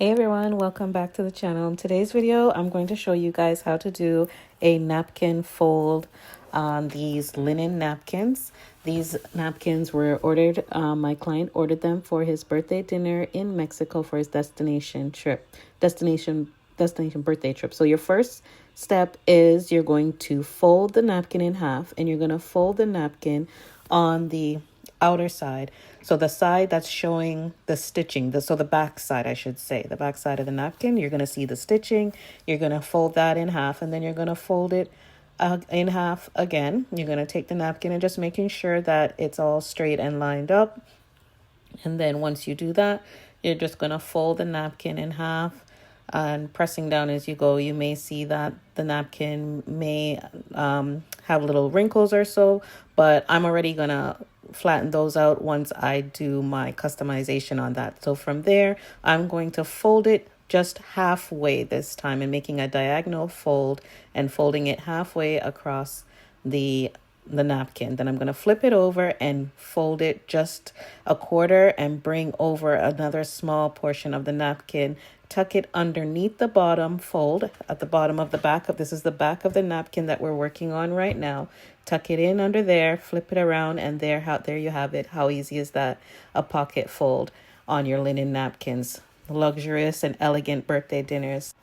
Hey everyone, welcome back to the channel. In today's video, I'm going to show you guys how to do a napkin fold on these linen napkins. These napkins were ordered, my client ordered them for his birthday dinner in Mexico for his destination birthday trip. So your first step is you're going to fold the napkin in half, and you're going to fold the napkin on the outer side. So the side that's showing the stitching, so the back side, I should say, the back side of the napkin, you're going to see the stitching. You're going to fold that in half, and then you're going to fold it in half again. You're going to take the napkin and just making sure that it's all straight and lined up. And then once you do that, you're just going to fold the napkin in half and pressing down as you go. You may see that the napkin may have little wrinkles or so, but I'm already going to flatten those out once I do my customization on that. So from there, I'm going to fold it just halfway this time and making a diagonal fold and folding it halfway across the napkin. Then I'm going to flip it over and fold it just a quarter and bring over another small portion of the napkin. Tuck it underneath the bottom fold at the bottom of the back of this is the back of the napkin that we're working on right now. Tuck it in under there, flip it around, and there you have it. How easy is that? A pocket fold on your linen napkins. Luxurious and elegant birthday dinners.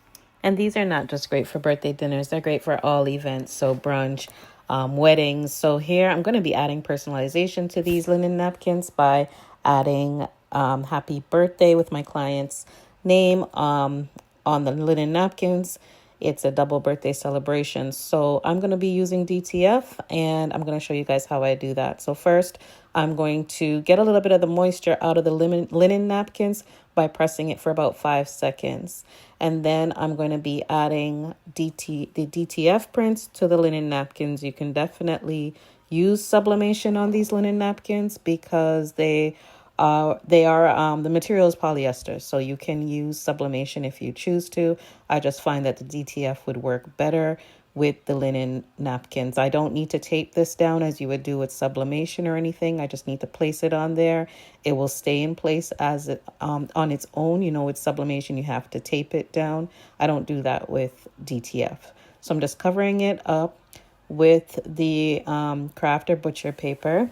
And these are not just great for birthday dinners, they're great for all events. So brunch, weddings. So here I'm going to be adding personalization to these linen napkins by adding happy birthday with my client's name on the linen napkins. It's a double birthday celebration. So I'm going to be using DTF, and I'm going to show you guys how I do that. So first, I'm going to get a little bit of the moisture out of the linen napkins by pressing it for about 5 seconds. And then I'm going to be adding the DTF prints to the linen napkins. You can definitely use sublimation on these linen napkins because the material is polyester, so you can use sublimation if you choose to. I just find that the DTF would work better with the linen napkins. I don't need to tape this down as you would do with sublimation or anything. I just need to place it on there. It will stay in place as it on its own. You know, with sublimation, you have to tape it down. I don't do that with DTF. So I'm just covering it up with the craft or butcher paper,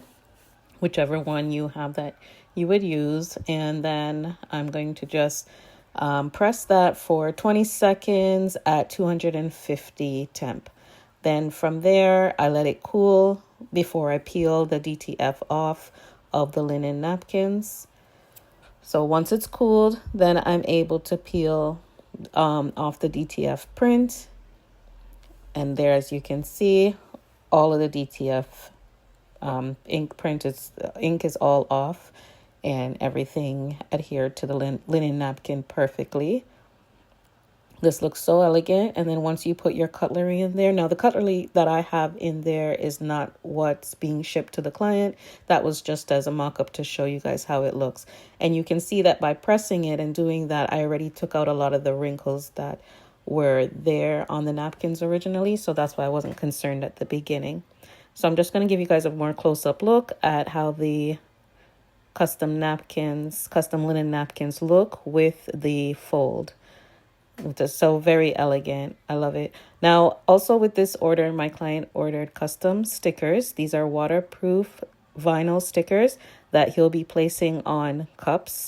whichever one you have that you would use. And then I'm going to just press that for 20 seconds at 250 temp. Then from there, I let it cool before I peel the DTF off of the linen napkins. So once it's cooled, then I'm able to peel off the DTF print. And there, as you can see, all of the DTF ink is all off, and everything adhered to the linen napkin perfectly. This looks so elegant. And then once you put your cutlery in there, now the cutlery that I have in there is not what's being shipped to the client. That was just as a mock-up to show you guys how it looks. And you can see that by pressing it and doing that, I already took out a lot of the wrinkles that were there on the napkins originally. So that's why I wasn't concerned at the beginning. So I'm just going to give you guys a more close-up look at how the custom linen napkins look with the fold. It's so very elegant. I love it. Now, also with this order, my client ordered custom stickers. These are waterproof vinyl stickers that he'll be placing on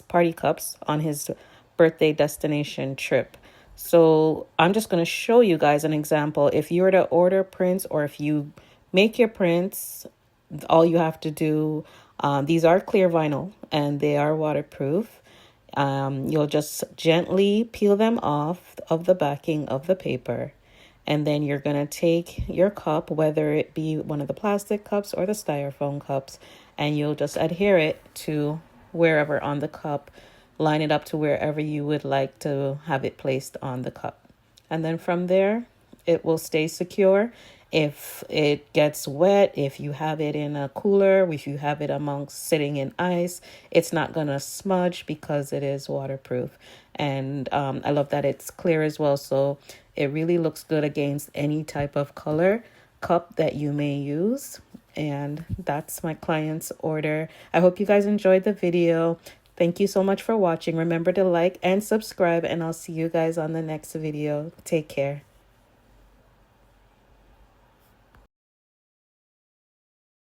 party cups on his birthday destination trip. So I'm just going to show you guys an example. If you were to order prints, or if you make your prints, all you have to do, these are clear vinyl and they are waterproof. You'll just gently peel them off of the backing of the paper. And then you're going to take your cup, whether it be one of the plastic cups or the styrofoam cups, and you'll just adhere it to wherever on the cup. Line it up to wherever you would like to have it placed on the cup. And then from there, it will stay secure. If it gets wet, if you have it in a cooler, if you have it amongst sitting in ice, it's not going to smudge because it is waterproof. And I love that it's clear as well. So it really looks good against any type of color cup that you may use. And that's my client's order. I hope you guys enjoyed the video. Thank you so much for watching. Remember to like and subscribe, and I'll see you guys on the next video. Take care.